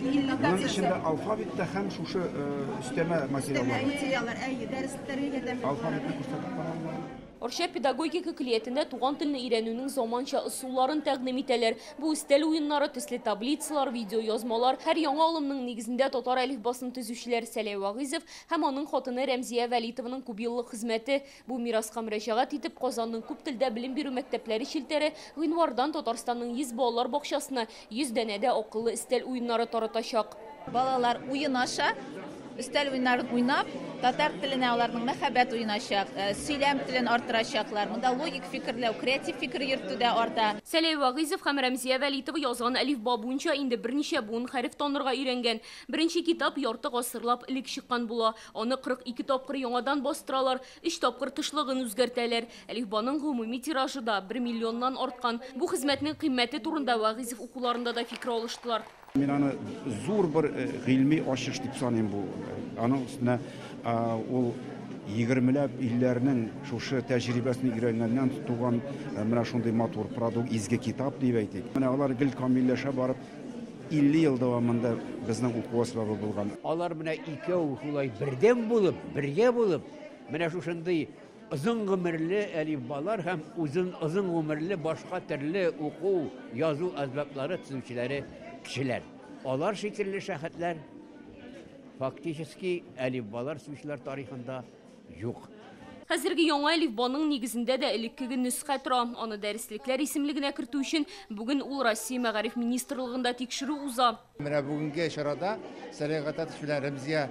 Bunun içinde alfabette hem şuşu üstleme материаллар, дәресләргә ярдәм. alfabetli kurslar var. Орша педагогика клиентinde туган телне өйрәнүнең заманча ысулларын тәкъдим итәләр. Бу өстәл уеннары, төсле таблицалар, видео язмалар, һәр яңа алымның нигезендә татар әлифбасын төзүчеләр Сәләй Вагызов һәм аның хатыны Рәмзия Вәлитованың күп еллык хезмәте. Бу мираска мөрәҗәгать итеп Казанның күп телдә белем бирү мәктәпләре шелтәре гыйнвардан Татарстанның 100 балалар бакчасына 100 дәнәдә акыллы өстәл уеннары таратачак. Балалар уен аша, üstel oyunların oynap, Tatar tiline onların мәхәббәт уйнашак, сөйләм телен артырачаклар. Монда логик фикерләү, креатив фикер йөртүдә арта. Сәләй Вагызов һәм Рәмзия Вәлитова язган әлифба буенча инде берничә буын хәреф танырга өйрәнгән. Беренче китап ярты гасырлап элек чыккан була. Аны 42 тапкыр яңадан бастыралар, 3 тапкыр тышлыгын үзгәртәләр. Әлифбаның гомуми тиражы да 1 миллионнан арткан. Бу хезмәтнең кыйммәте турында Вагызов укуларында да фикер алыштылар. Мен аны зур bir гыйльми ачыш дип саныйм бу. Аның өстенә ул 20ләп илләрнең шушы тәҗрибәсен өйрәнгәннән туган менә шундый матур продукт изге китап дип әйтик. Менә алар гел камилләшә барып 50 ел дәвамында безнең уку сәбәбе булган. Алар менә икәү шулай бердәм булып, бергә булып, менә шушындый озын гомерле әлифбалар һәм узын гомерле башка төрле уку, язу әсбаплары төзүчеләре кешеләр. Алар шикелле шәһәтләр фактически әлифбалар төзүчеләр тарихында юк. Хәзерге яңа әлифбаның нигезендә дә элеккеге нөсхә тора. Аны дәреслекләр исемлегенә кертү өчен бүген ул Россия Мәгариф министрлыгында тикшерү уза. Менә бүгенге чарада Сәләгатә төшүләр Рәмзия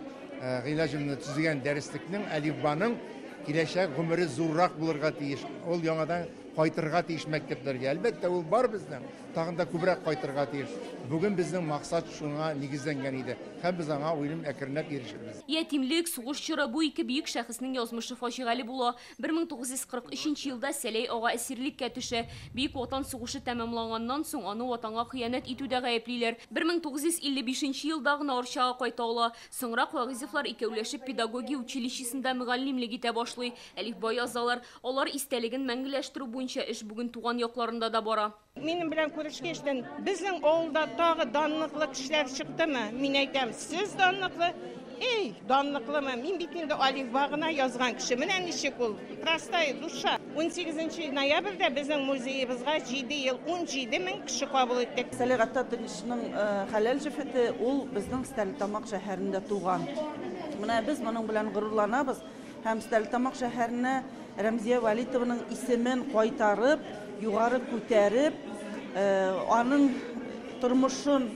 гыйләҗемне төзегән дәреслекнең әлифбаның киләчәк гомере зуррак булырга тиеш. Ул яңадан кайтырга тиеш мәктәпләргә. Әлбәттә ул бар безнең. Тагын да күбрәк кайтырга тиеш. Бүген безнең максат шуңа нигезләнгән иде. Һәм без аңа уйлым әкренләп ирешербез. Ятимлек, сугыш чоры бу ике бөек шәхеснең язмышы фаҗигале була. 1943 елда Сәләй ага әсирлеккә төшә. Бөек Ватан сугышы тәмамланганнан соң аны ватанга хыянәт итүдә гаеплиләр. 1955 елда гына Арчага кайта ала. Соңрак Вагызовлар икәүләшеп педагогия училищесында мөгаллимлек итә башлый. Әлифба язалар. Алар истәлеген мәңгеләштерү буенча эш бүген туган якларында да бара. Минем белән күрешкәчтән безнең авылда тагы данлыклы кешеләр чыктымы? Мин әйтәм, сез данлыклы. Эй, данлыклымы? Мин бит инде әлифба гына язган кеше. Менә ничек ул? Простая душа. 18 ноябрьдә безнең музеебызга 7 ел 17 мең кеше кабул иттек. Сәләгатә төшүнең хәләл җифете ул безнең Стәрлетамак шәһәрендә туган. Менә без моның белән горурланабыз. Һәм Стәрлетамак шәһәренә Рәмзия Вәлитованың исемен кайтарып, югары күтәреп, аның тормышын,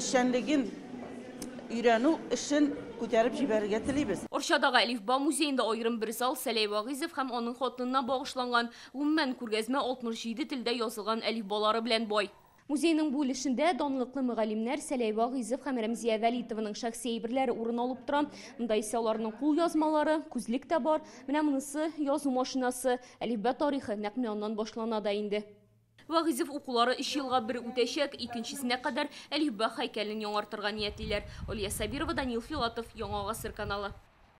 эшчәнлеген өйрәнү эшен күтәреп җибәрергә телибез. Оршадагы әлифба музеенда аерым бер зал Сәләй Вагызов һәм аның хатынына багышланган. Гомумән күргәзмә 67 телдә язылган әлифбалары белән бай. Музейның бу өлешендә данлыклы мөгаллимнәр Сәләй Вагызов һәм Рәмзия Вәлитованың шәхси әйберләре урын алып тора. Монда исә аларның кул язмалары, күзлек тә бар. Менә монысы язу машинасы, әлифба тарихы нәкъ менә башлана да инде. Вагызов укулары 3 елга бер үтәчәк, икенчесенә кадәр әлифба һәйкәлен яңартырга ниятлиләр. Олия Сабирова, Данил Филатов, Яңа Гасыр каналы.